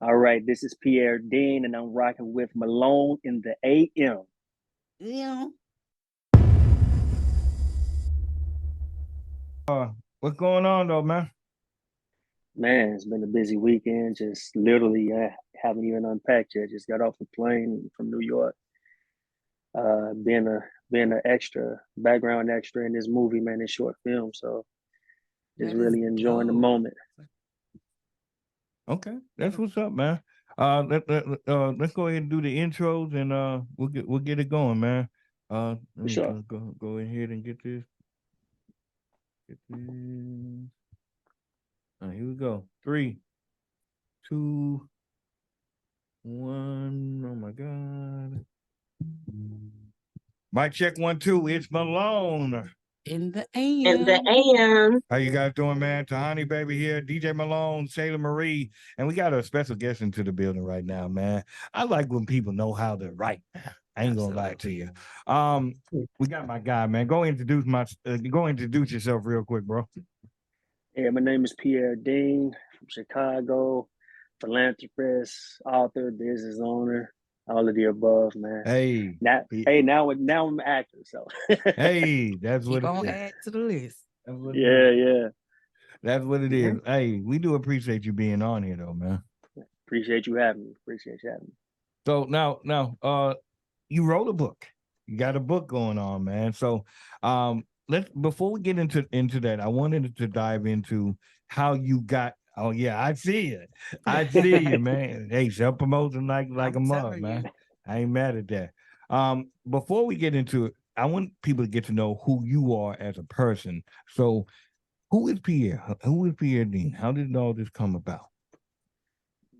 All right, this is Pierre Dean, and I'm rocking with Malone in the AM. Yeah. What's going on though, man? Man, it's been a busy weekend. Just literally haven't even unpacked yet. Just got off the plane from New York. Being an extra, background extra in this movie, man, this short film. So just That is really enjoying the dope. moment. Okay, that's what's up, man. Let's go ahead and do the intros, and we'll get it going, man. Let For me sure. just go ahead and get this. Get this. All right, here we go. 3, 2, 1. Oh my God. Mic check 1, 2. It's Malone. In the In the AM. AM. How you guys doing, man? Tahani baby here, DJ Malone, Sailor Marie, and we got a special guest into the building right now, man. I like when people know how to write. I ain't gonna lie to you. We got my guy, man. Go introduce yourself real quick, bro. Yeah, my name is Pierre Dean from Chicago, philanthropist, author, business owner, all of the above, man. Hey, Now I'm an actor, so hey, that's He what it gonna is. add to the list. That's what it yeah, is. yeah. That's what it is. Hey, we do appreciate you being on here, though, man. Appreciate you having me. Appreciate you having me. So now, you wrote a book. You got a book going on, man. So, let's before we get into that, I wanted to dive into how you got. Oh yeah, I see it. I see you, man. Hey, self promoting like a I'm mug, telling man. you. I ain't mad at that. Before we get into it, I want people to get to know who you are as a person. So, who is Pierre? Who is Pierre Dean? How did all this come about?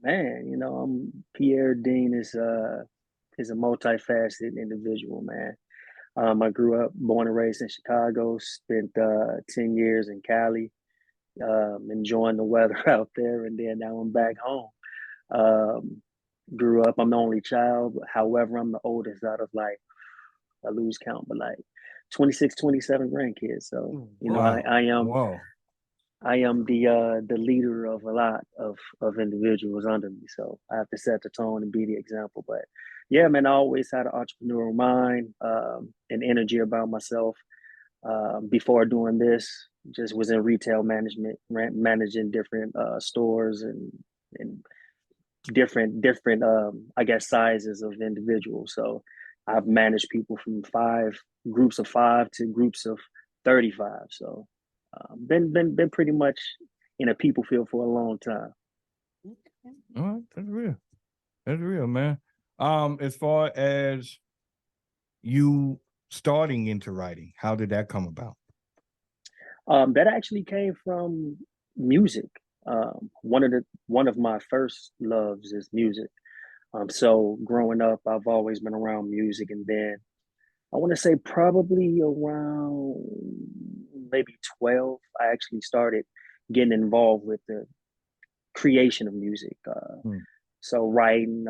Man, I'm Pierre Dean is a multifaceted individual, man. I grew up, born and raised in Chicago, spent 10 years in Cali, enjoying the weather out there, and then now I'm back home. Um, Grew up, I'm the only child. However, I'm the oldest out of like, I lose count, but like 26, 27 grandkids. So, Wow, I am whoa. the leader of a lot of individuals under me. So I have to set the tone and be the example. But yeah, man, I always had an entrepreneurial mind, and energy about myself. Before doing this, just was in retail management, managing different stores and different I guess sizes of individuals. So I've managed people from groups of five to groups of 35. So been pretty much in a people field for a long time. All right, that's real. That's real, man. As far as you starting into writing, how did that come about? That actually came from music. One of my first loves is music. So growing up, I've always been around music, and then I want to say probably around maybe 12, I actually started getting involved with the creation of music. Hmm. So writing,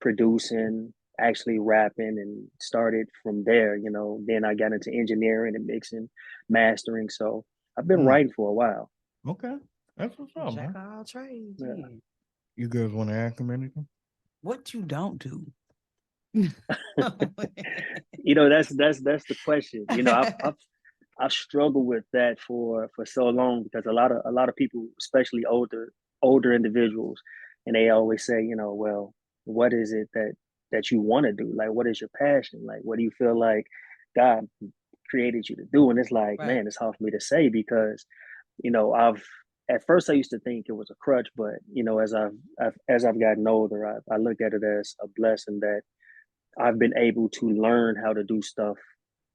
producing, actually rapping, and started from there. Then I got into engineering and mixing, mastering. So I've been Hmm. writing for a while. Okay, that's what's up, Jack man. of all trades. Yeah. Yeah. You girls want to ask him anything? What you don't do. That's the question. I've struggled with that for so long because a lot of people, especially older individuals, and they always say, well, what is it that you want to do? Like, what is your passion? Like, what do you feel like God created you to do? And it's like, Right. man, it's hard for me to say because, I've at first I used to think it was a crutch, but as I've gotten older, I look at it as a blessing that I've been able to learn how to do stuff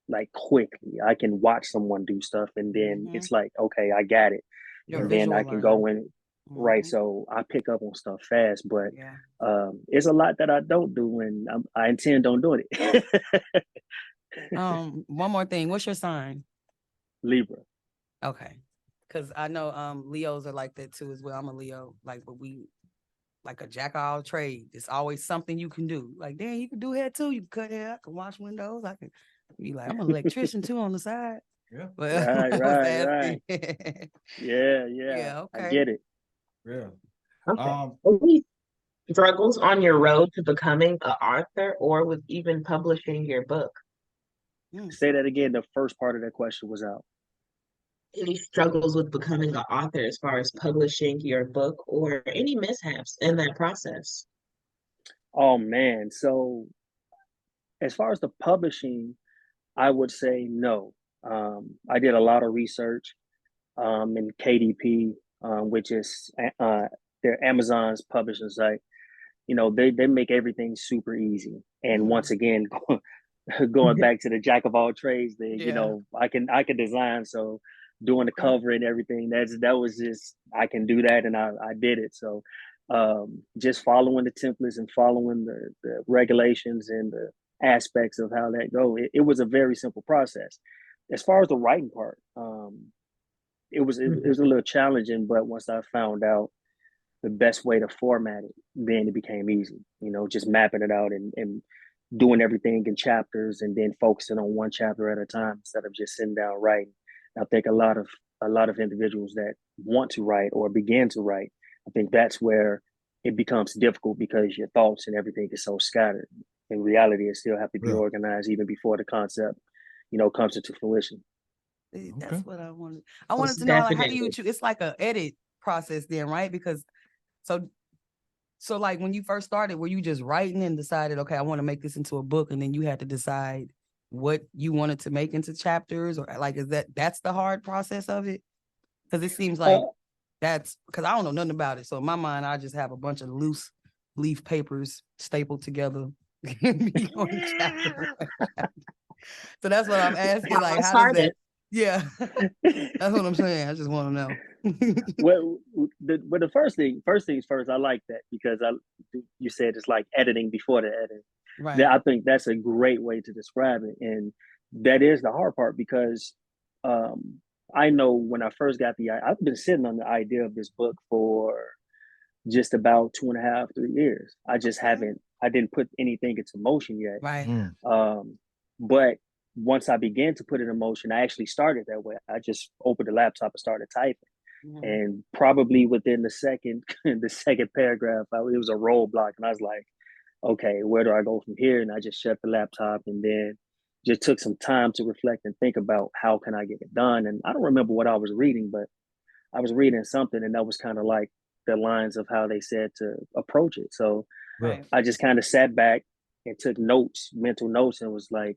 like quickly. I can watch someone do stuff and then Mm-hmm. it's like, okay, I got it. You're a And then I visual can learner. go in, right. Mm-hmm. So I pick up on stuff fast, but Yeah. it's a lot that I don't do and I intend on doing it. One more thing. What's your sign? Libra. Okay. Because I know Leos are like that too as well. I'm a Leo. But we like a jack of all trades. It's always something you can do. Like, damn, you can do hair too. You can cut hair. I can wash windows. I can be like, I'm an electrician too on the side. Yeah, But Right, I was right, right. asking. Yeah, yeah. Yeah, I okay. get it. yeah. Okay. Um, Well, struggles on your road to becoming an author or with even publishing your book? Say that again. The first part of that question was out. Any struggles with becoming an author as far as publishing your book or any mishaps in that process? Oh man. So as far as the publishing, I would say no. I did a lot of research in KDP, which is their Amazon's publishing site. You know, they make everything super easy. And once again, going back to the jack of all trades thing, you Yeah. know, I can design. So doing the cover and everything, that was just I can do that, and I did it. So just following the templates and following the regulations and the aspects of how that go, it was a very simple process. As far as the writing part, it was a little challenging, but once I found out the best way to format it, then it became easy. You know, just mapping it out and doing everything in chapters and then focusing on one chapter at a time instead of just sitting down writing. I think a lot of individuals that want to write or begin to write, I think that's where it becomes difficult because your thoughts and everything is so scattered. In reality, it still have to be Yeah. organized even before the concept, you know, comes into fruition. That's Okay. what I wanted. I wanted Most to know, like, how do you definitely. choose? It's like a edit process then, right? Because so like when you first started, were you just writing and decided, okay, I want to make this into a book, and then you had to decide what you wanted to make into chapters, or like that's the hard process of it? Because it seems like Uh, that's because I don't know nothing about it. So in my mind, I just have a bunch of loose leaf papers stapled together. On chapter. So that's what I'm asking. Like, I how does started. that? Yeah, that's what I'm saying. I just want to know. well, the first things first. I like that because you said it's like editing before the editing. Right. I think that's a great way to describe it, and that is the hard part because um, I know when I first got I've been sitting on the idea of this book for just about 2.5, 3 years. Okay. I didn't put anything into motion yet. Right. Mm. But once I began to put it in motion, I actually started that way. I just opened the laptop and started typing. Mhm. And probably within the second the second paragraph, it was a roadblock, and I was like, okay, where do I go from here? And I just shut the laptop and then just took some time to reflect and think about how can I get it done. And I don't remember what I was reading, but I was reading something, and that was kind of like the lines of how they said to approach it. So Yeah. Right. I just kind of sat back and took notes, mental notes, and was like,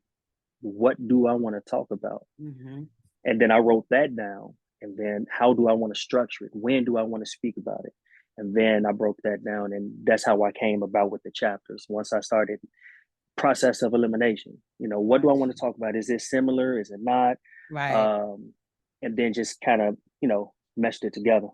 what do I want to talk about? Mm-hmm. And then I wrote that down. And then how do I want to structure it? When do I want to speak about it? And then I broke that down. And that's how I came about with the chapters. Once I started process of elimination, you know, what do I want to talk about? Is it similar? Is it not? Right. And then just kind of, you know, meshed it together.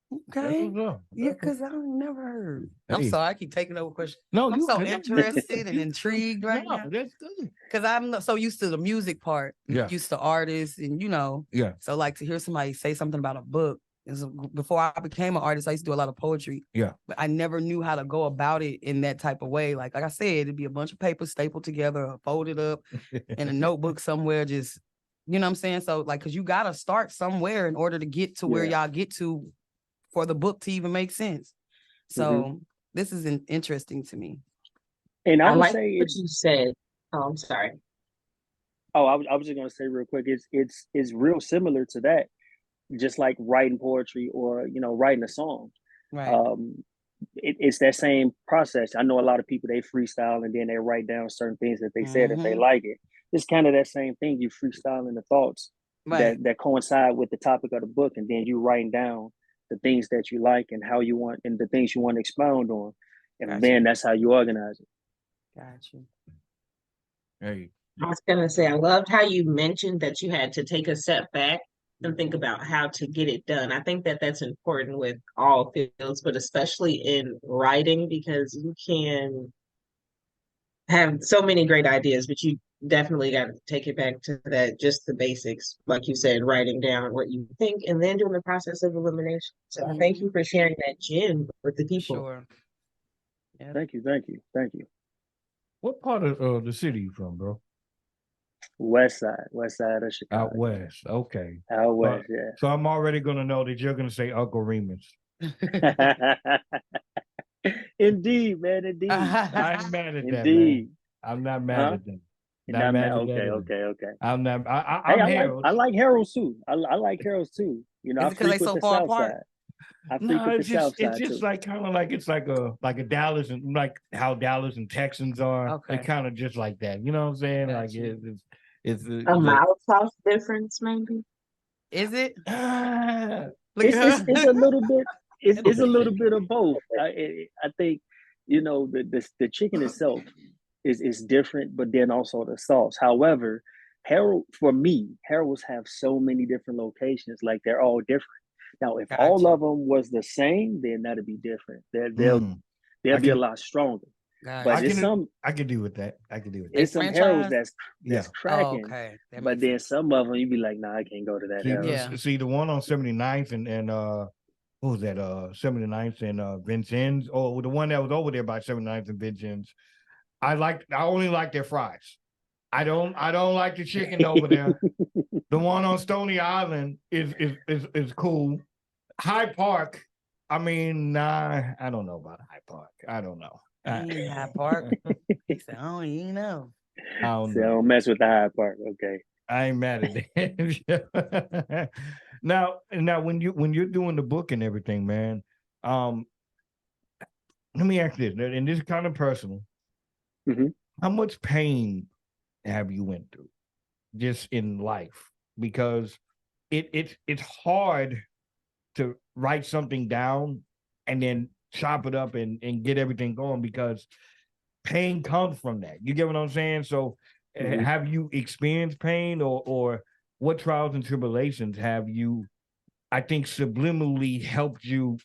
That's Okay. what's up. Yeah, because I've never heard. I'm Hey. sorry, I keep taking over questions. No, I'm you so good. interested and intrigued right No, now that's good. because I'm so used to the music part, Yeah. used to artists, and Yeah. so like to hear somebody say something about a book. Before I became an artist, I used to do a lot of poetry. Yeah. But I never knew how to go about it in that type of way. Like I said, it'd be a bunch of papers stapled together, or folded up in a notebook somewhere, just you know what I'm saying? So like, cause you gotta start somewhere in order to get to where Yeah. y'all get to for the book to even make sense. So this is interesting to me. And I I would like say what you said. Oh, I'm sorry. I was just gonna say real quick, it's real similar to that, just like writing poetry or, you know, writing a song. Right. It's that same process. I know a lot of people, they freestyle and then they write down certain things that they said if they like it. It's kind of that same thing. You freestyling the thoughts Right. that coincide with the topic of the book, and then you writing down the things that you like and how you want and the things you want to expound on, and Gotcha. then that's how you organize it. Gotcha. Hey. I was going to say, I loved how you mentioned that you had to take a step back and think about how to get it done. I think that that's important with all fields, but especially in writing, because you can have so many great ideas, but you definitely got to take it back to that, just the basics, like you said, writing down what you think and then doing the process of elimination. So thank you for sharing that gem with the people. Sure. Yeah. Thank you. What part of the city you from, bro? West side of Chicago. Out west. Okay. Out west, yeah. So I'm already gonna know that you're gonna say Uncle Remus. Indeed, man. Indeed. I ain't mad at that, man. Indeed. I'm not mad Huh? at that. And Not I'm mad not at that okay, at all. okay, okay. I'm not. Hey, I'm Harold. I like Harold's too. I like Harold's too. You know, Is I it because they frequent so the far South apart? Side. I No, frequent the South it's Side just too. like kind of like it's like a Dallas and like how Dallas and Texans are. Okay. It's kind of just like that. You know what I'm saying? Like Gotcha. it's A mild south difference, maybe. Is it? ah, Look at It's her. a little bit. It's a little bit of both. I think you know the chicken itself is different, but then also the sauce. However, Harold for me, Harold's have so many different locations. Like they're all different. Now, if all Gotcha. of them was the same, then that'd be different. mm, They'll I be a can lot stronger. But I Gotcha. can I can deal with that. I can deal with They that. it's some Harold's franchise? Yeah. that's Oh, cracking. okay. That But makes then sense. some of them you be like, nah, I can't go to that See, Harold's. Yeah. see the one on 79th and what was that 79th and Vincennes, or the one that was over there by 79th and Vincennes. I only like their fries. I don't like the chicken over there. The one on Stony Island is cool. Hyde Park, I mean, nah, I don't know about Hyde Park. I don't know. Ain't High Park. He said, I don't even know. I don't So know. don't mess with the Hyde Park. Okay. I ain't mad at that. Now when you're doing the book and everything, man, um, let me ask this, and this is kind of personal. Mhm. How much pain have you went through just in life? Because it's hard to write something down and then chop it up and get everything going because pain comes from that. You get what I'm saying? So Mhm. have you experienced pain or what trials and tribulations have you, I think, subliminally helped you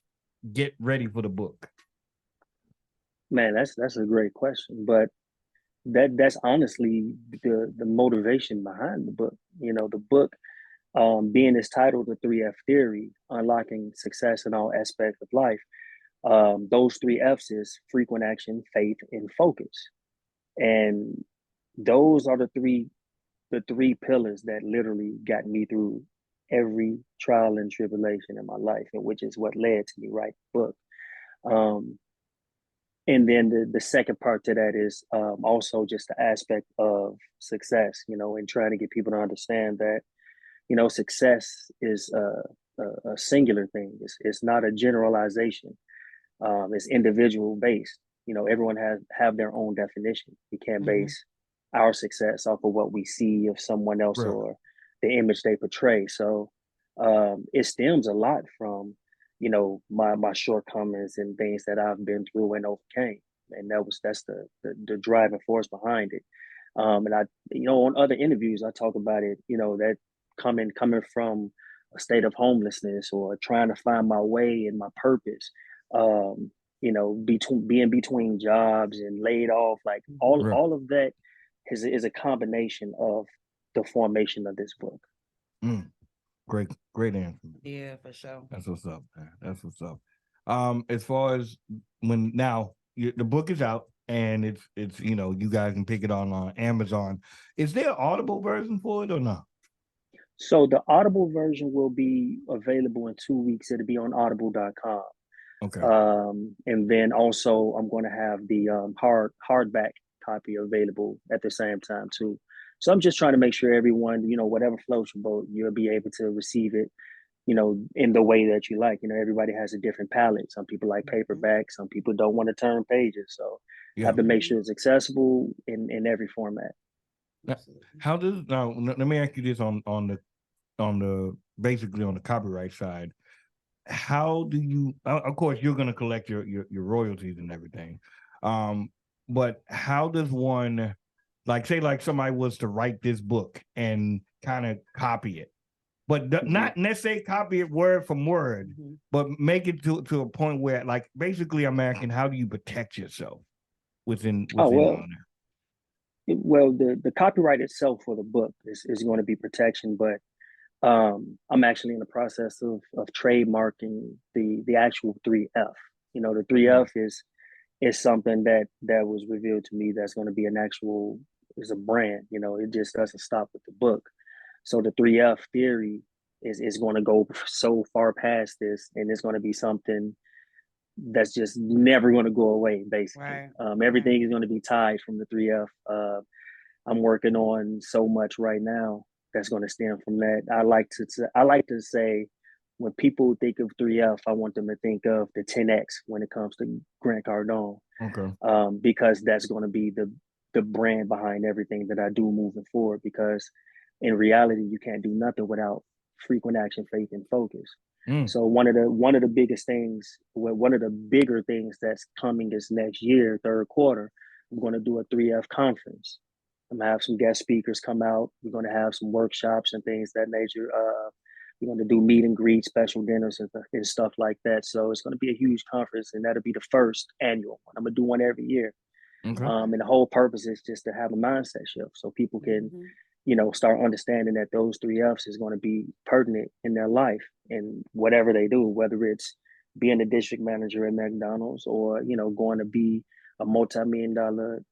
get ready for the book? Man, that's a great question. But that's honestly the motivation behind the book. You know, the book being is titled the 3F theory, unlocking success in all aspects of life. Those 3Fs is frequent action, faith, and focus. And those are the three pillars that literally got me through every trial and tribulation in my life, and which is what led to me writing the book. Um, and then the second part to that is also just the aspect of success, you know, and trying to get people to understand that, you know, success is a singular thing. It's not a generalization. It's individual based. You know, everyone have their own definition. You can't Mm-hmm. base our success off of what we see of someone else Bro. or the image they portray. So it stems a lot from, you know, my shortcomings and things that I've been through and overcame. And that's the driving force behind it. And I, you know, on other interviews, I talk about it, you know, that coming from a state of homelessness or trying to find my way and my purpose. Um, you know, between jobs and laid off, like Mm-hmm. Right. all of that is a combination of the formation of this book. Mm. Great answer. Yeah, for sure. That's what's up, man. That's what's up. As far as when now the book is out and it's you know you guys can pick it on Amazon. Is there an Audible version for it or not? So the Audible version will be available in 2 weeks. It'll be on audible.com. Okay. And then also I'm going to have the hardback copy available at the same time too. So I'm just trying to make sure everyone, you know, whatever floats your boat, you'll be able to receive it, you know, in the way that you like. You know, everybody has a different palette. Some people like paperback, some people don't want to turn pages. So I Yeah. have to make sure it's accessible in every format. Now, how does now? Let me ask you this on the basically on the copyright side. How do you? Of course, you're going to collect your royalties and everything. But how does one, like, say, like somebody was to write this book and kind of copy it, but not necessarily copy it word from word, but make it to a point where, like, basically, I'm asking, how do you protect yourself within Oh well, on there? the copyright itself for the book is going to be protection, but I'm actually in the process of trademarking the actual 3F. You know, the 3F is something that was revealed to me that's going to be an actual is a brand. You know, it just doesn't stop with the book. So the 3F theory is going to go so far past this, and it's going to be something that's just never going to go away. Basically, Right. everything Right. is going to be tied from the 3F. I'm working on so much right now that's going to stem from that. I like to say when people think of 3F, I want them to think of the 10X when it comes to Grant Cardone, Okay. because that's going to be the brand behind everything that I do moving forward. Because in reality, you can't do nothing without frequent action, faith, and focus. Mm. So one of the biggest things, well, one of the bigger things that's coming this next year, third quarter, I'm going to do a 3F conference. I'm gonna have some guest speakers come out. We're gonna have some workshops and things that nature. We're gonna do meet and greet, special dinners and stuff like that. So it's gonna be a huge conference, and that'll be the first annual one. I'm gonna do one every year. Okay. And the whole purpose is just to have a mindset shift so people can, Mhm. start understanding that those 3Fs is going to be pertinent in their life and whatever they do, whether it's being a district manager at McDonald's or, going to be a multi-million dollar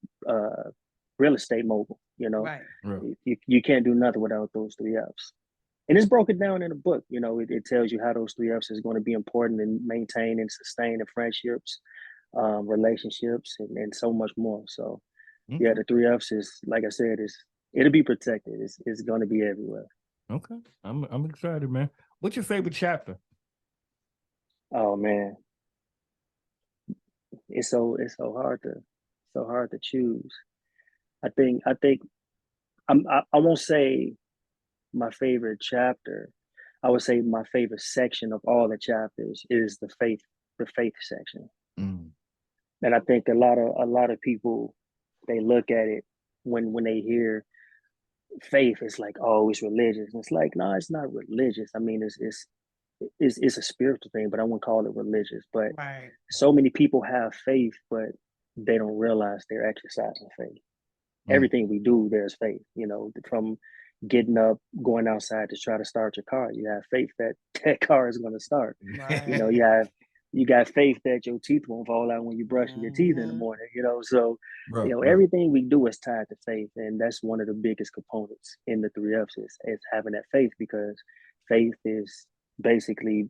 real estate mogul. Right. Right. You can't do nothing without those 3Fs. And it's broken down in the book. It tells you how those 3Fs is going to be important in maintaining and sustaining friendships, relationships, and so much more. So, yeah, Okay. the 3Fs is, like I said, it'll be protected. It's going to be everywhere. Okay. I'm excited, man. What's your favorite chapter? Oh man, it's so hard to choose. I think I won't say my favorite chapter. I would say my favorite section of all the chapters is the faith section. Mm. And I think a lot of people, they look at it when they hear faith, it's like, oh, it's religious. And it's like, no, it's not religious. I mean, it's a spiritual thing, but I wouldn't call it religious. But Right. so many people have faith, but they don't realize they're exercising faith. Mm. Everything we do, there's faith. From getting up, going outside to try to start your car, you have faith that that car is going to start. Right. You got faith that your teeth won't fall out when you brushing your teeth in the Mhm. morning. So Right. Right. everything we do is tied to faith, and that's one of the biggest components in the 3Fs is having that faith, because faith is basically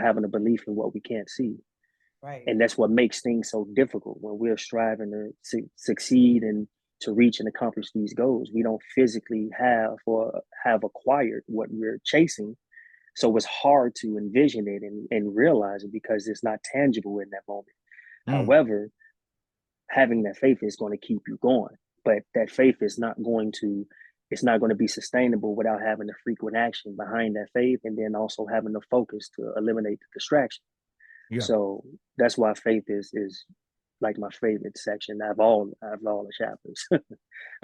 having a belief in what we can't see, Right. and that's what makes things so difficult when we're striving to succeed and to reach and accomplish these goals. We don't physically have or have acquired what we're chasing, so it's hard to envision it and realize it because it's not tangible in that moment. Mm. However, having that faith is going to keep you going, but that faith is not going to it's not going to be sustainable without having the frequent action behind that faith, and then also having the focus to eliminate the distraction. Yeah. So that's why faith is like my favorite section out of all the chapters, I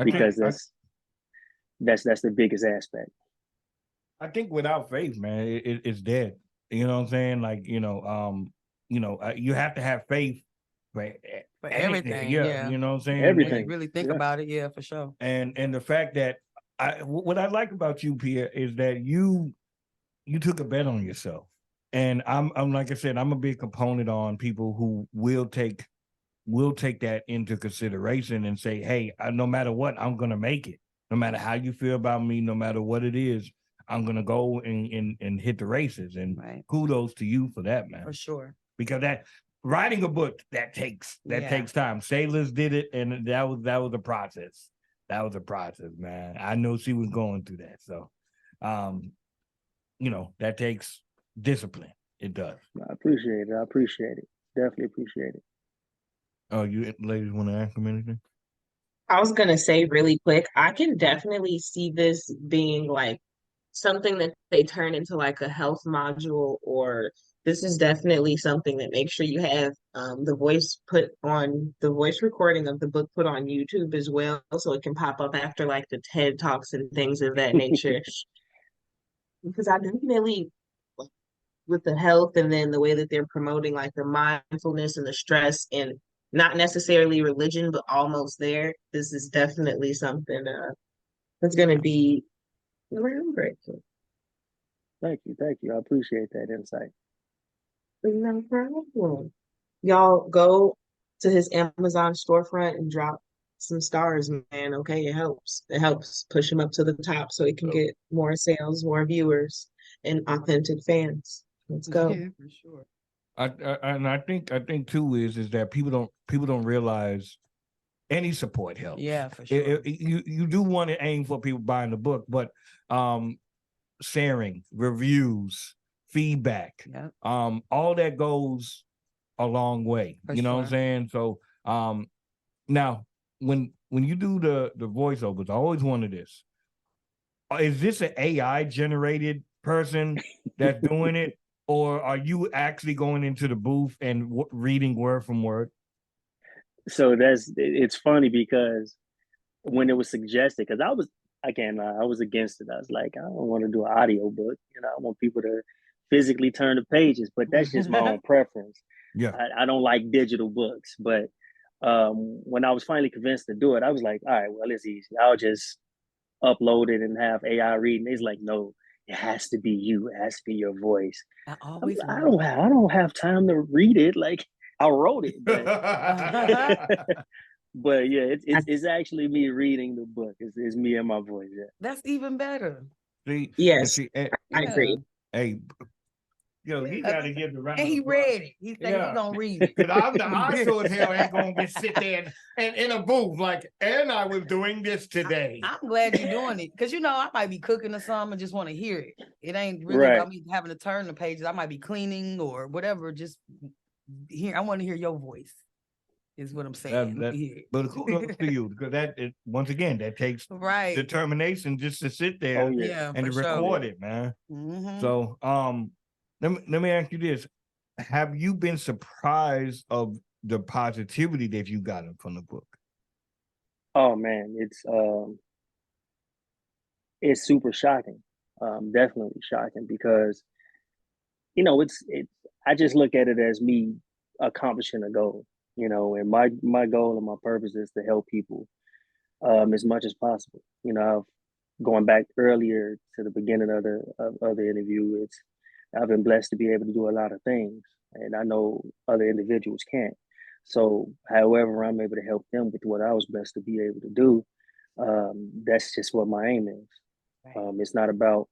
think because that's the biggest aspect. I think without faith, man, it's dead. You know what I'm saying? Like, you have to have faith for For anything. everything, Yeah, yeah. you know what I'm saying? When you Everything. really think Yeah. about it, yeah, for sure. And the fact that what I like about you, Pierre, is that you took a bet on yourself. And I'm like I said, I'm a big component on people who will take that into consideration and say, hey, no matter what, I'm gonna make it. No matter how you feel about me, no matter what it is, I'm gonna go and hit the races. And Right. kudos to you for that, man. For sure. Because that writing a book that Yeah. takes time. Sailors did it, and that was a process. That was a process, man. I know she was going through that. So that takes discipline. It does. I appreciate it. I appreciate it. Definitely appreciate it. Oh, you ladies want to ask him anything? I was gonna say really quick, I can definitely see this being like something that they turn into like a health module, or this is definitely something that make sure you have the voice recording of the book put on YouTube as well, so it can pop up after like the TED Talks and things of that nature. Because I definitely, with the health and then the way that they're promoting like the mindfulness and the stress and not necessarily religion, but almost there. This is definitely something that's going to be groundbreaking. Thank you. Thank you. I appreciate that insight. No problem. Y'all go to his Amazon storefront and drop some stars, man. Okay, it helps. It helps push him up to the top so he can get more sales, more viewers, and authentic fans. Let's go. Yeah, for sure. And I think too is that people don't realize any support helps. Yeah, for sure. You do want to aim for people buying the book, but sharing, reviews, feedback, Yep. all that goes a long way. For you know what I'm sure. saying? So now when you do the voiceovers, I always wanted this. Is this an AI generated person that's doing it, or are you actually going into the booth and reading word from word? So it's funny because when it was suggested, because I can't lie, I was against it. I was like, I don't want to do an audio book. I want people to physically turn the pages, but that's just my own preference. Yeah. I don't like digital books, but when I was finally convinced to do it, I was like, all right, well, it's easy. I'll just upload it and have AI reading. It's like, no, it has to be you. It has to be your voice. I always I wanted don't have time to read it. Like I wrote it, but but yeah, it's actually me reading the book. It's me and my voice. Yeah. That's even better. See, Yes, see, I Yeah. agree. hey, you got to give the round. And he read it. He said he gonna read it. Because I sure as hell ain't gonna just sit there and in a booth like, and I was doing this today. I'm glad you're doing it because I might be cooking or something and just want to hear it. It ain't really Right. about me having to turn the pages. I might be cleaning or whatever. Just hear. I want to hear your voice. Is what I'm saying. But kudos to you because once again that takes right determination just to sit there and to record it, man. Mm-hmm. So let me ask you this: have you been surprised of the positivity that you got from the book? Oh man, it's super shocking. Definitely shocking because it's I just look at it as me accomplishing a goal. And my goal and my purpose is to help people as much as possible. Going back earlier to the beginning of the interview, I've been blessed to be able to do a lot of things, and I know other individuals can't. So, however, I'm able to help them with what I was blessed to be able to do. That's just what my aim is. Right. It's not about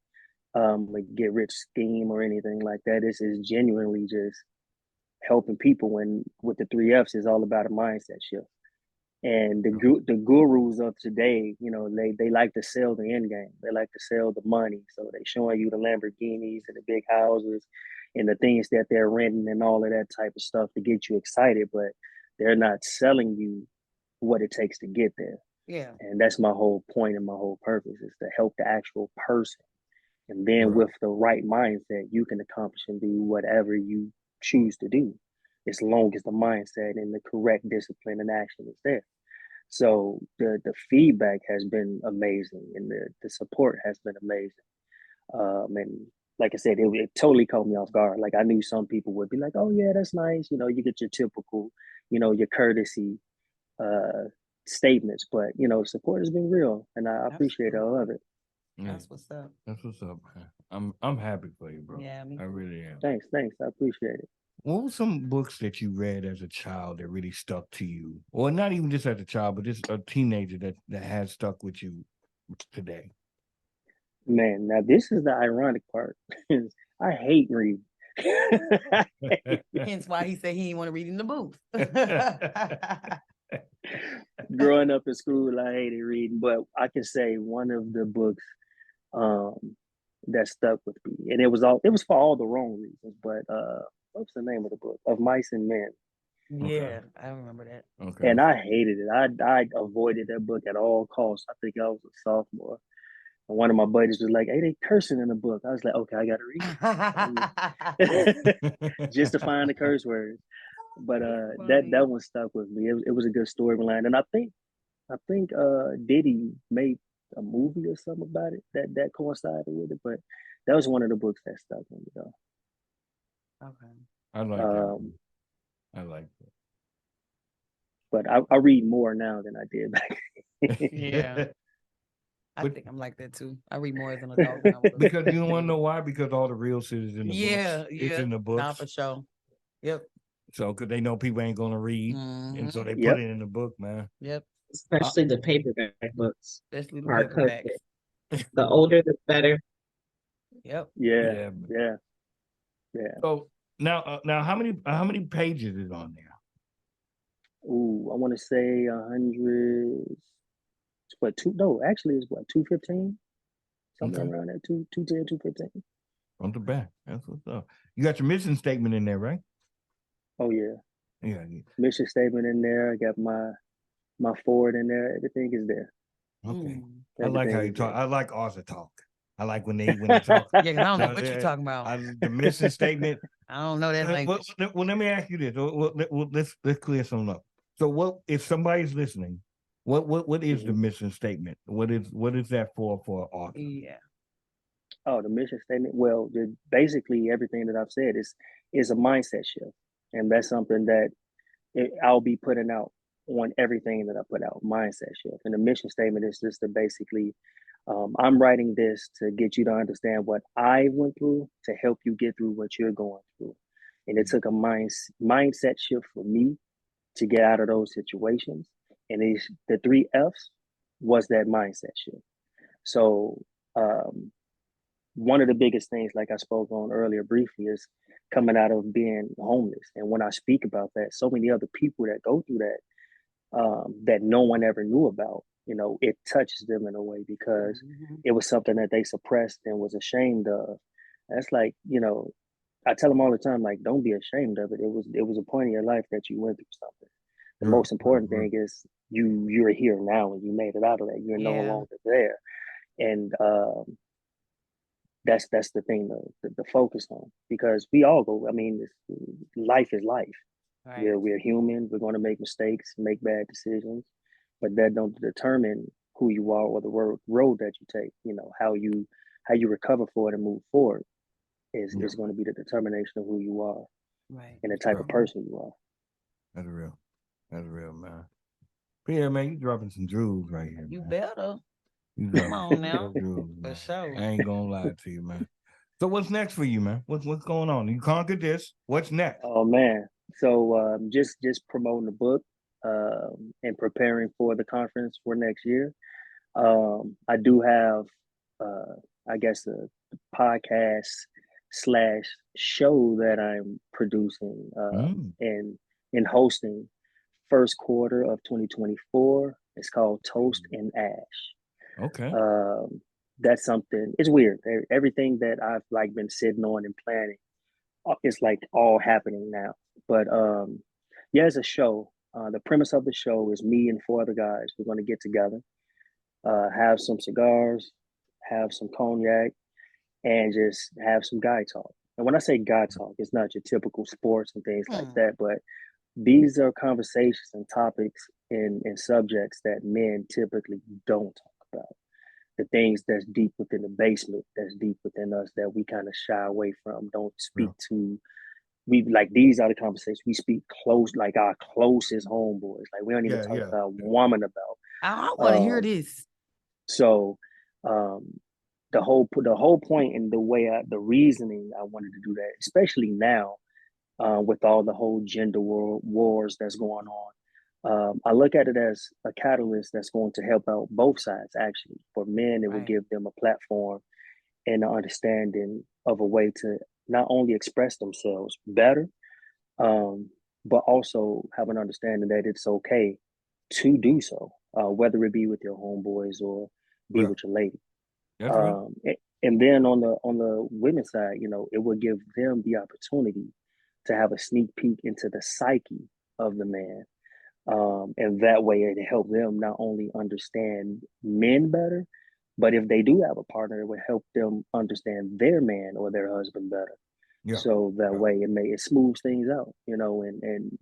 a get rich scheme or anything like that. This is genuinely just helping people. And with the 3 F's, is all about a mindset shift. And the gurus of today, they like to sell the end game. They like to sell the money. So they showing you the Lamborghinis and the big houses and the things that they're renting and all of that type of stuff to get you excited, but they're not selling you what it takes to get there. Yeah. And that's my whole point and my whole purpose is to help the actual person. And then with the right mindset, you can accomplish and do whatever you choose to do, as long as the mindset and the correct discipline and action is there. So the feedback has been amazing, and the support has been amazing. And like I said, it totally caught me off guard. Like I knew some people would be like, "Oh yeah, that's nice." You get your typical, your courtesy statements, but support has been real, and I appreciate all of it. Yeah. That's what's up. That's what's up, man. I'm happy for you, bro. Yeah, I really am. Thanks. I appreciate it. What were some books that you read as a child that really stuck to you? Or not even just as a child, but just a teenager that has stuck with you today? Man, now this is the ironic part. I hate reading. Hence why he said he didn't want to read in the booth. Growing up in school, I hated reading, but I can say one of the books that stuck with me, and it was for all the wrong reasons, but what's the name of the book? Of Mice and Men. Yeah, I remember that. Okay. And I hated it. I avoided that book at all costs. I think I was a sophomore. And one of my buddies was like, "Hey, they cursing in the book." I was like, "Okay, I gotta read it." Just to find the curse words. But that one stuck with me. It was a good storyline. And I think Diddy made a movie or something about it that coincided with it. But that was one of the books that stuck with me though. Okay. I like that. I like that. But I read more now than I did back then. Yeah. I think I'm like that too. I read more as an adult. Because you want to know why? Because all the real shit is in the books. Yeah. It's in the books. Nah, for sure. Yep. So, because they know people ain't going to read. And so they put it in the book, man. Yep. Especially the paperback books. Especially the paperbacks. The older, the better. Yep. Yeah. So Now, how many pages is on there? Ooh, I want to say 100. What two? No, actually, it's what 215, somewhere Okay, around that 210, 215. on the back. That's what's up. You got your mission statement in there, right? Oh yeah, Yeah. Yeah. mission statement in there. I got my forward in there. Everything is there. Okay. Mm. I like how Everything you is talk. there. I like author talk. I like when they talk. Yeah, 'cause I don't know No, what you're talking about. the mission statement. I don't know that Well, language. let me ask you this. Let's clear something up. So, what if somebody's listening? What is the Mhm. mission statement? What is that for author? Yeah. Oh, the mission statement. Well, basically everything that I've said is a mindset shift, and that's something that I'll be putting out on everything that I put out. Mindset shift, and the mission statement is just to basically, I'm writing this to get you to understand what I went through to help you get through what you're going through, and it took a mindset shift for me to get out of those situations, and the three F's was that mindset shift. So. Um, One of the biggest things, like I spoke on earlier briefly, is coming out of being homeless. And when I speak about that, so many other people that go through that, that no one ever knew about, it touches them in a way because Mhm. it was something that they suppressed and was ashamed of. That's like, I tell them all the time, like, don't be ashamed of it. It was a point in your life that you went through something. The Yeah, most important thing is you're here now and you made it out of that. You're no Yeah. longer there. And that's the thing to focus on because we all go. I mean, life is life. Right. We're human. We're going to make mistakes, make bad decisions, but that don't determine who you are or the road that you take. How you recover for it and move forward yeah, is going to be the determination of who you are Right. and the type yeah. of person you are. That's real. That's real, man. Pierre, man, you dropping some jewels right here, You man. better. You Come dropping on some now. real jewels, For man. sure. I ain't gonna lie to you, man. So what's next for you, man? What's going on? You conquered this. What's next? Oh man! So just promoting the book and preparing for the conference for next year. I do have, uh, I guess, a podcast slash show that I'm producing Mm, and hosting first quarter of 2024. It's called Toast and Ash. okay. That's something. It's weird. Everything that I've like been sitting on and planning, it's like all happening now. But yeah, it's a show. The premise of the show is me and four other guys. We're going to get together, have some cigars, have some cognac, and just have some guy talk. And when I say guy talk, it's not your typical sports and things like Hmm. that, but these are conversations and topics and subjects that men typically don't talk about. The things that's deep within the basement, that's deep within us that we kind of shy away from, don't speak Real. to. We like these are the conversations we speak close, like our closest homeboys. Like we don't even Yeah, talk yeah. to our woman I about. want to hear this. So um, the whole point and the reasoning I wanted to do that, especially now with all the whole gender wars that's going on. I look at it as a catalyst that's going to help out both sides. Actually, for men, it will Right. give them a platform and an understanding of a way to not only express themselves better, um, but also have an understanding that it's okay to do so, whether it be with your homeboys or be Real. with your lady. That's real. And then on the women's side, it will give them the opportunity to have a sneak peek into the psyche of the man, and that way it help them not only understand men better, but if they do have a partner, it would help them understand their man or their husband better. Yeah. So that Yeah. way it smooths things out, and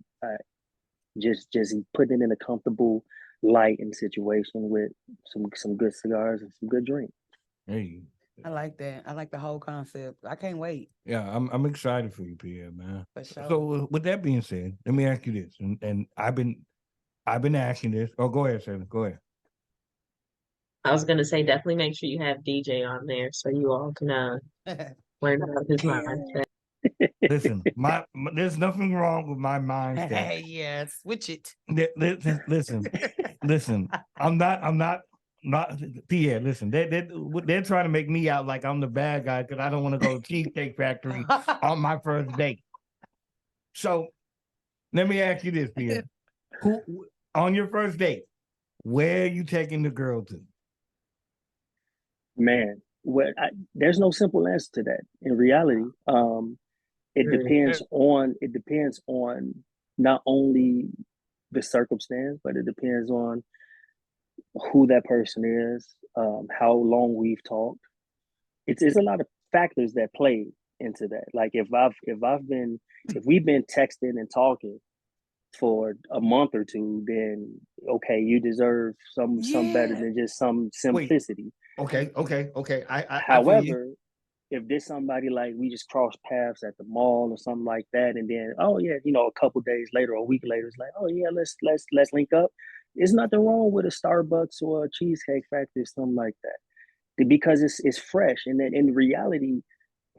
just putting it in a comfortable light and situation with some good cigars and some good drink. Hey. I like that. I like the whole concept. I can't wait. Yeah, I'm excited for you, Pierre, man. For sure. So with that being said, let me ask you this, and I've been asking this. Oh, go ahead, Sarah. Go ahead. I was gonna say definitely make sure you have DJ on there so you all can learn about his mindset. Listen, there's nothing wrong with my mindset. Yeah, switch it. Listen, listen. I'm not Pierre. Listen, they're trying to make me out like I'm the bad guy because I don't want to go to Cheesecake Factory on my first date. So let me ask you this, Pierre. Who on your first date, where are you taking the girl to? Man, there's no simple answer to that. In reality, it depends on not only the circumstance, but it depends on who that person is, how long we've talked. It's a lot of factors that play into that. Like if we've been texting and talking for a month or two, then okay, you deserve some better Yeah. than just some Wait. simplicity. Okay. I feel you. However, if there's somebody like we just cross paths at the mall or something like that, and then oh yeah, a couple days later or a week later, it's like oh yeah, let's link up. There's nothing wrong with a Starbucks or a Cheesecake Factory or something like that because it's fresh. And then in reality,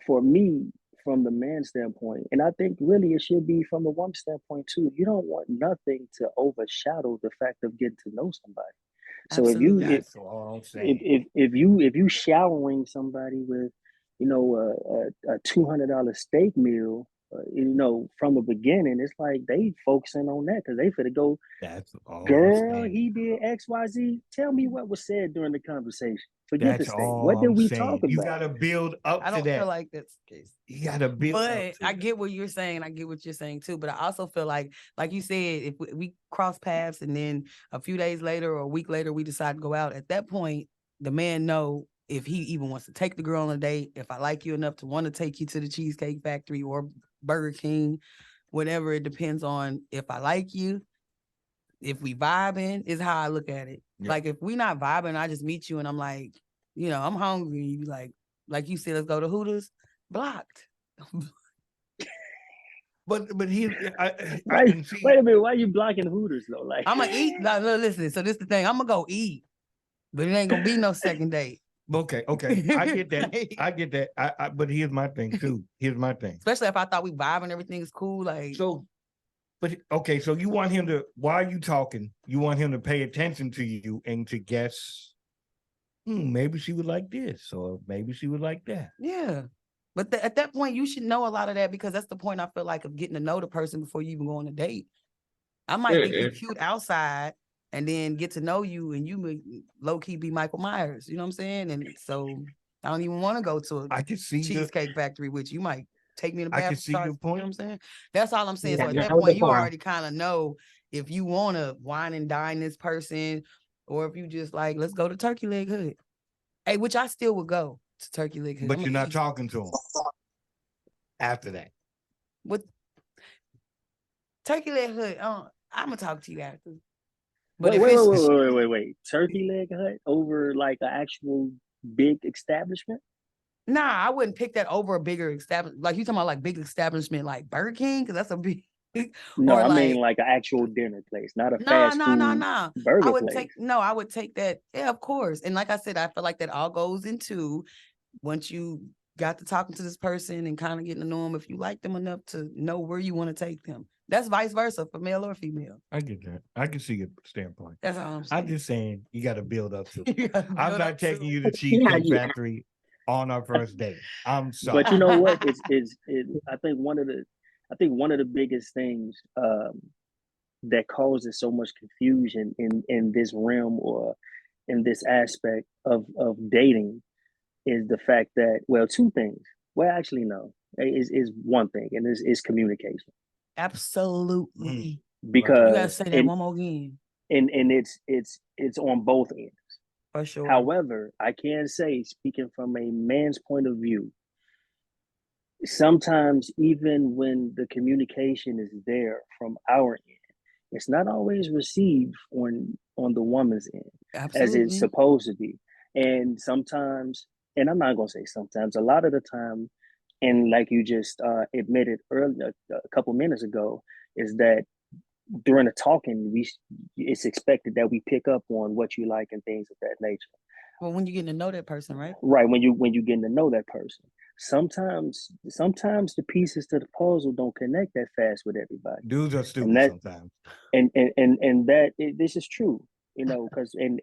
for me, from the man standpoint, and I think really it should be from the woman standpoint too. You don't want nothing to overshadow the fact of getting to know somebody. So Absolutely. That's all I'm saying. if you showering somebody with, a $200 steak meal, from the beginning, it's like they focusing on that because they finna go. That's all I'm Girl, saying. he did XYZ. Tell me what was said during the conversation. Forget the That's steak. all What did I'm we saying. talk You about? gotta build up I to don't feel that. like that's the case. You gotta build up But to I that. get what you're saying. I get what you're saying too. But I also feel like you said, if we cross paths and then a few days later or a week later we decide to go out, at that point, the man know if he even wants to take the girl on a date, if I like you enough to want to take you to the Cheesecake Factory or Burger King, whatever. It depends on if I like you, if we vibing, is how I look at it. Yeah. Like if we not vibing, I just meet you and I'm like, I'm hungry. You like you said, let's go to Hooters. Blocked. But he, I Wait, can see. wait a minute. Why are you blocking Hooters though? Like I'm gonna eat. Like, look, listen. So this the thing. I'm gonna go eat, but it ain't gonna be no second date. Okay. I get that. I get that. But here's my thing too. Here's my thing. Especially if I thought we vibe and everything is cool. Like So, but okay. So you want him to, while you talking, you want him to pay attention to you and to guess, maybe she would like this, or maybe she would like that. yeah. But at that point, you should know a lot of that because that's the point I feel like of getting to know the person before you even go on a date. I might think you cute outside and then get to know you and you low key be Michael Myers. You know what I'm saying? And so I don't even want to go to I can see Cheesecake Factory, which you might take me to the I bathroom. can see your You know point. what I'm saying? That's all I'm saying. Yeah, So at that that was point, the you farm. already kind of know if you want to wine and dine this person or if you just like, let's go to Turkey Leg Hood. Hey, which I still would go to Turkey Leg Hood. But you're not talking to him after that. With Turkey Leg Hood, I'm gonna talk to you after. But wait. Turkey leg hut over like an actual big establishment? Nah, I wouldn't pick that over a bigger establishment. Like you talking about like big establishment like Burger King, because that's a big. No, or I like, mean like an actual dinner place, not a nah. fast food I burger would place. I would take that. Yeah, of course. And like I said, I feel like that all goes into once you got to talking to this person and kind of getting to know them, if you like them enough to know where you want to take them. That's vice versa for male or female. I get that. I can see your standpoint. That's all I'm saying. I'm just saying you got to build up to it. I'm I'm not taking you to Cheesecake Factory on our first date. I'm sorry. But you know what? I think one of the biggest things that causes so much confusion in this realm or in this aspect of dating is the fact that, well, two things. Well, actually, no, is one thing, and is communication. Absolutely. Because you gotta say that one more again. And it's on both ends. For sure. However, I can say, speaking from a man's point of view, sometimes even when the communication is there from our end, it's not always received on the woman's end. Absolutely. As it's supposed to be. And sometimes, and I'm not gonna say sometimes, a lot of the time, and like you just admitted earlier a couple minutes ago, is that during the talking, it's expected that we pick up on what you like and things of that nature. Well, when you're getting to know that person, right? Right, when you're getting to know that person. Sometimes the pieces to the puzzle don't connect that fast with everybody. Dudes are stupid sometimes. And that this is true, because and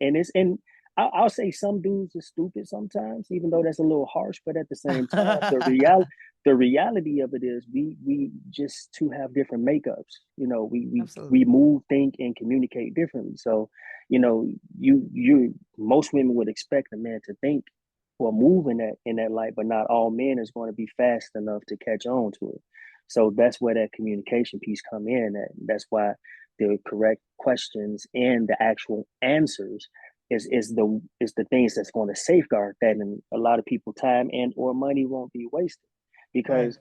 I'll say some dudes are stupid sometimes, even though that's a little harsh. But at the same time, the reality of it is we just two have different makeups. You know, we Absolutely. move, think, and communicate differently. So, you know, you most women would expect a man to think or move in that light, but not all men is going to be fast enough to catch on to it. So that's where that communication piece come in. That's why the correct questions and the actual answers is the things that's going to safeguard that, and a lot of people time and or money won't be wasted Right. because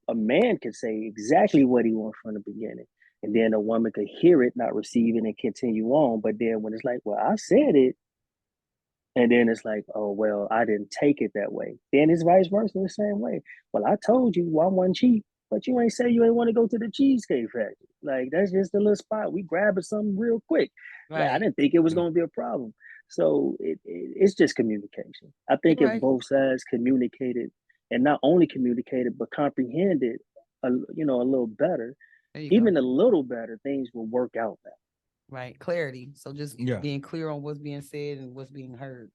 a man could say exactly what he wants from the beginning, and then a woman could hear it, not receive it, and continue on. But then when it's like, well, I said it, and then it's like, oh well, I didn't take it that way. Then it's vice versa the same way. Well, I told you I wasn't cheap, but you ain't say you ain't want to go to the Cheesecake Factory. Like that's just a little spot. We grabbing something real quick. Like I Right. didn't think it was going to be a problem. So it's just communication. I You're think if right. both sides communicated, and not only communicated but comprehended, you know, a little better, There you go. even a little better, things will work out better. Right. Clarity. So just Yeah. being clear on what's being said and what's being heard.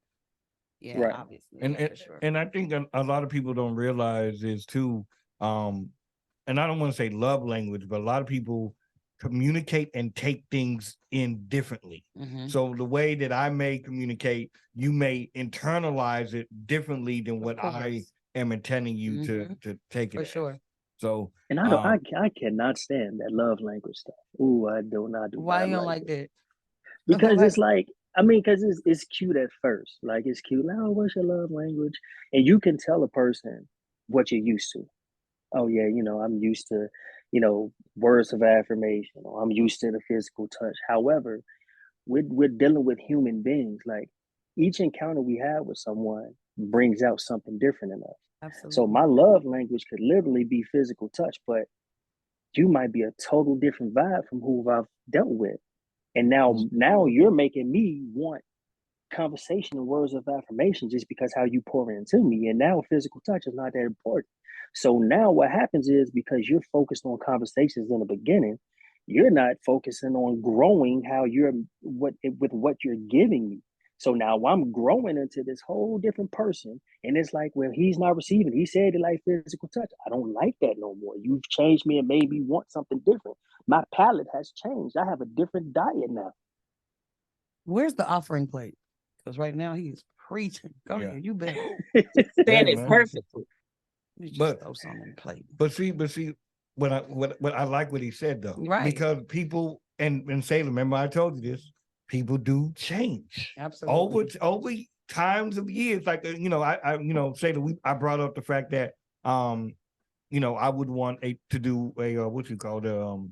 Yeah, Right. obviously. And Yeah, for sure. and I think a lot of people don't realize is too, and I don't want to say love language, but a lot of people communicate and take things in differently. Mhm. So the way that I may communicate, you may internalize it differently than what I course. am intending you Mhm. to take it For as. sure. So And I cannot stand that love language stuff. Ooh, I do not Why you don't like like it. that? Because Like, it's like, I mean, because it's cute at first. Like it's cute. Like, oh, what's your love language? And you can tell a person what you're used to. Oh yeah, you know, I'm used to, you know, words of affirmation, or I'm used to the physical touch. However, we're dealing with human beings. Like each encounter we have with someone brings out something different in us. So absolutely. my love language could literally be physical touch, but you might be a total different vibe from who I've dealt with. And now you're making me want conversation and words of affirmation just because how you pour into me. And now physical touch is not that important. So now what happens is because you're focused on conversations in the beginning, you're not focusing on growing how you're what with what you're giving me. So now I'm growing into this whole different person. And it's like, well, he's not receiving. He said it like physical touch. I don't like that no more. You've changed me and made me want something different. My palate has changed. I have a different diet now. Where's the offering plate? Because right now he's preaching. Go Yeah. ahead. You better. Said Yeah, it man. perfectly. You just But throw something on the plate. but see, what I like what he said though, Right. because people and say, remember I told you this, people do change Absolutely. over times of years. Like you know, I you know say that I brought up the fact that you know I would want to do a what you call the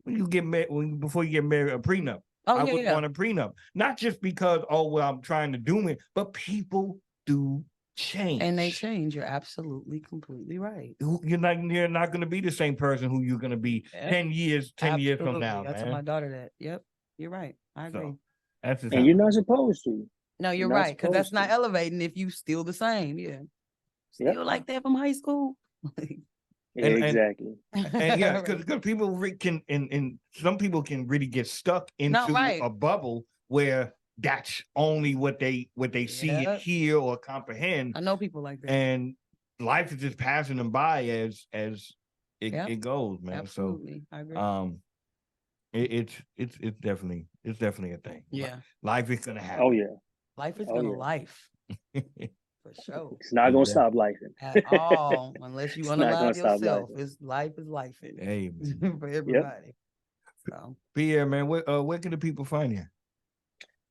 when you get married before you get married a prenup. Oh, I yeah, would yeah. want a prenup, not just because oh well I'm trying to do it, but people do change. And they change. You're absolutely, completely right. You're not going to be the same person who you're going to be Yep. 10 years from now, I tell man. my daughter that. Yep. You're right. I agree. So that's just And you're not supposed to. No, you're You're not right. Because that's supposed not to. elevating if you still the same. Yeah. Yep. Still like that from high school. Exactly. and yeah, because people can and some people can really get stuck into right. a bubble where that's only what they see and Yep. hear or comprehend, I know people like that. and life is just passing them by as Yep. it goes, man. Absolutely. I agree. So it's definitely a thing. Yeah. Life is gonna happen. Oh yeah. Life is Oh gonna yeah. life. For sure. It's not gonna Exactly. stop life. At all. Unless you It's not gonna unalive stop life. yourself. It's life is life Hey, for Yep. everybody. So Pierre, man, where can the people find you?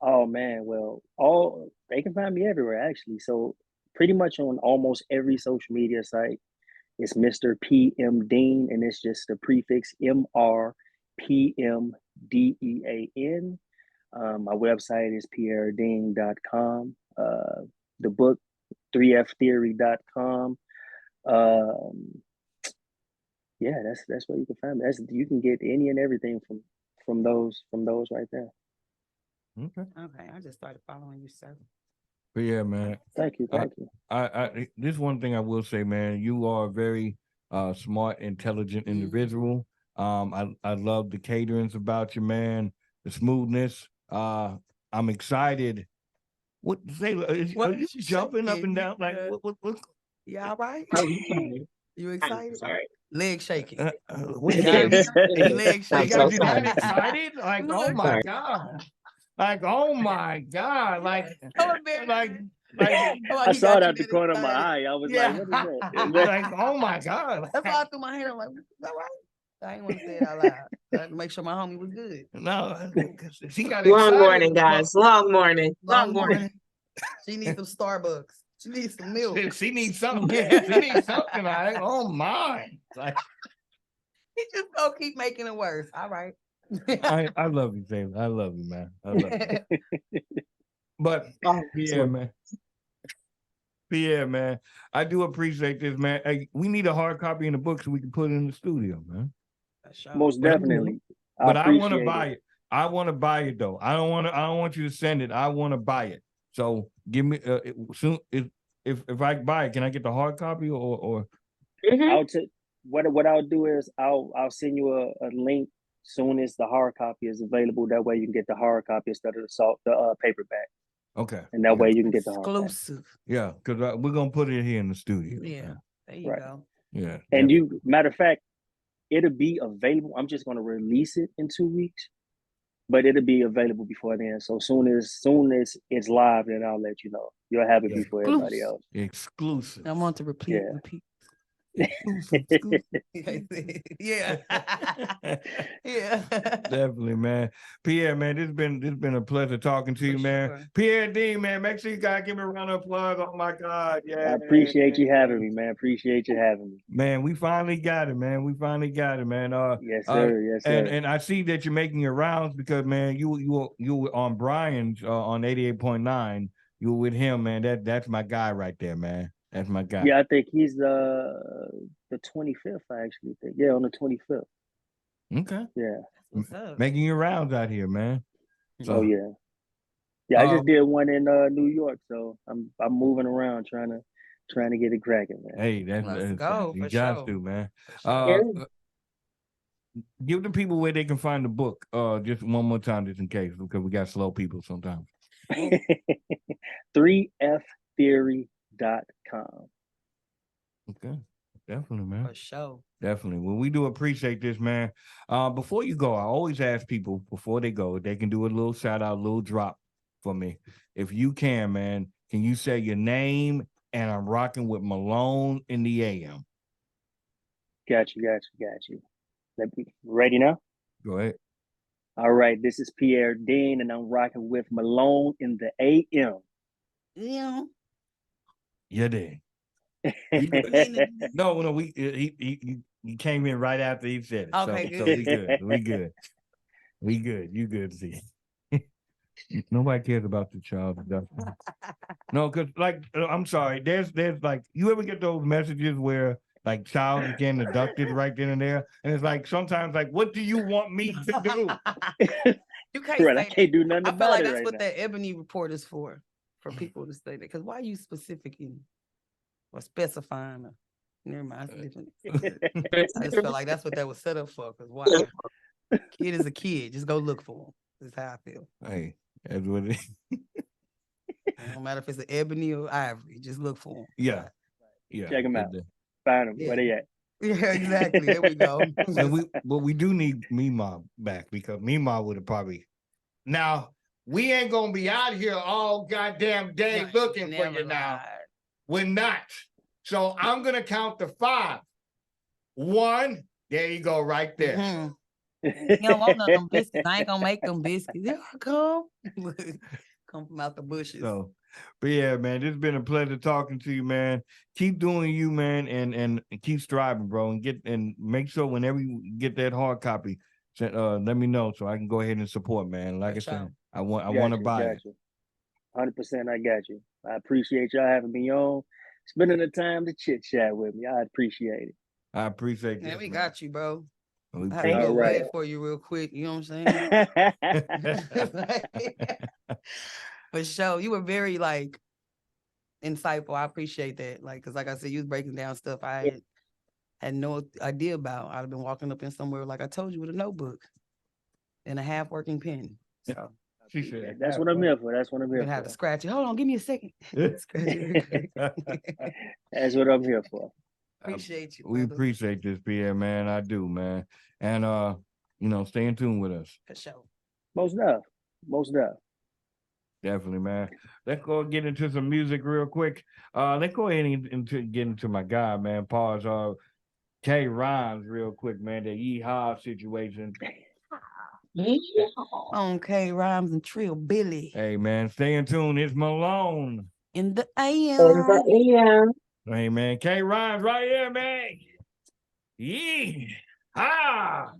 Oh man. Well, all they can find me everywhere actually. So pretty much on almost every social media site. It's Mr. PM Dean, and it's just the prefix MRPMDEAN. My website is pierredean.com. The book 3ftheory.com. Um, yeah, that's where you can find me. You can get any and everything from those right there. Okay. okay. I just started following you, sir. But yeah, man. Thank you. This one thing I will say, man, you are a very smart, intelligent individual. I love the caterings about you, man, the smoothness. I'm excited What say? What Are you you jumping up shaking? and down? Like Uh, what? You all right? I'm sorry. You I'm excited? sorry. Leg shaking. What You you got me? got? Your leg You shaking. got so you that sorry. excited? Like, oh Look. my Sorry. God. Like, oh my God. Like, So embarrassed. like, Oh, I he saw got it you out the that corner of my excited. eye. I was like, Yeah. what is that? like, oh my God. That's why I threw my hand. I'm like, is that right? I didn't want to say it out loud. I had to make sure my homie was good. No, she got Long excited. morning, guys. Long morning. Long morning. She needs some Starbucks. She needs some milk. She needs something. Yeah. She needs something. Like, oh my. Like, He just gonna keep making it worse. All right. I love you, Taylor. I love you, man. I love you. But Oh, yeah, man. Pierre, man, I do appreciate this, man. Hey, we need a hard copy in the book so we can put it in the studio, man. Most But, definitely. I but I want to appreciate buy it. it. I want to buy it though. I don't want you to send it. I want to buy it. So give me soon if I buy it, can I get the hard copy or Mhm. I'll t- what I'll do is I'll send you a link soon as the hard copy is available. That way you can get the hard copy instead of the paperback, okay. and that Okay. way you can get the hardback. Exclusive. Yeah, because we're gonna put it here in the studio. Yeah. Man. There you Right. go. Yeah. And you, matter of fact, it'll be available. I'm just gonna release it in 2 weeks, but it'll be available before then. So soon as it's live, then I'll let you know. You'll have it before everybody else. Exclusive. I want to repeat. Yeah. Repeat. Exclusive. Yeah. Yeah. Definitely, man. Pierre, man, this been a pleasure talking to you, For man. sure. Pierre D, man, make sure you guys give me a round of applause. Oh my God, yeah. I appreciate you having me, man. Appreciate you having me. Man, we finally got it, man. We finally got it, man. Yes, sir. Yes, sir. And I see that you're making your rounds because, man, you were on Brian's on 88.9. You were with him, man. That's my guy right there, man. That's my guy. Yeah, I think he's the 25th. I actually think. Yeah, on the 25th. Okay. Yeah. What's up? Making your rounds out here, man. So, Oh yeah. Yeah, I just did one in New York, so I'm moving around trying to get it cracking, man. Hey, Let's go, you for got sure. to, man. For sure. Give the people where they can find the book. Just one more time, just in case, because we got slow people sometimes. 3ftheory.com. Okay, definitely, man. For sure. Definitely. Well, we do appreciate this, man. Before you go, I always ask people before they go, they can do a little shout out, a little drop for me. If you can, man, can you say your name and I'm rocking with Malone in the AM? Got you. Ready now? Go ahead. All right, this is Pierre Dean, and I'm rocking with Malone in the AM. Yeah. Yeah, there. No, he came in right after he said it. Okay, So good. we good. We good. You good, see. Nobody cares about the child. No, because like I'm sorry, there's like you ever get those messages where like child is getting abducted right then and there, and it's like sometimes like, what do you want me to do? You can't Right, say I can't do nothing I feel about like it that's right what now. that Ebony report is for people to say that. Because why are you specifically or specifying? Never mind, it's different. I just feel like that's what that was set up for. Because why? Kid is a kid. Just go look for him. That's how I feel. Hey, that's what it is. No matter if it's an Ebony or Ivory, just look for him. Yeah. Check them out. Find them. Where they at? Yeah, exactly. There we go. But we do need Mima back because Mima would have probably. Now we ain't gonna be out here all goddamn day looking for you now. We're not. So I'm gonna count to 5. 1. There you go, right there. Mm-hmm. You don't want none of them biscuits. I ain't gonna make them biscuits. Here I come. Come from out the bushes. So, but yeah, man, it's been a pleasure talking to you, man. Keep doing you, man, and keep striving, bro, and make sure whenever you get that hard copy, let me know so I can go ahead and support, man. Like I said, I want to buy it. 100%, I got you. I appreciate y'all having me on, spending the time to chit chat with me. I appreciate it. I appreciate Yeah, this, we man. got you, bro. We I had to go All right. ahead for you real quick. You know what I'm saying? For sure. You were very like insightful. I appreciate that. Like, cause like I said, you was breaking down stuff I had no idea about. I'd have been walking up in somewhere, like I told you, with a notebook and a half working pen. So She said, That's "Have what I'm fun." here for. That's what I'm We're here gonna have to for. scratch it. Hold on, give me a second. Scratch it real quick. That's what I'm here for. Appreciate you, We brother. appreciate this, Pierre, man. I do, man. And stay in tune with us. For sure. Most deaf. Most deaf. Definitely, man. Let's go get into some music real quick. Let's go ahead and get into my guy, man. Pause. K Rhymes real quick, man. The Yeehaw situation. Okay, Rhymes and Trill Billy Hey, man, stay in tune. It's Malone. in the Yeah. Hey, man, K Rhymes right here, man. Yeah. Ah.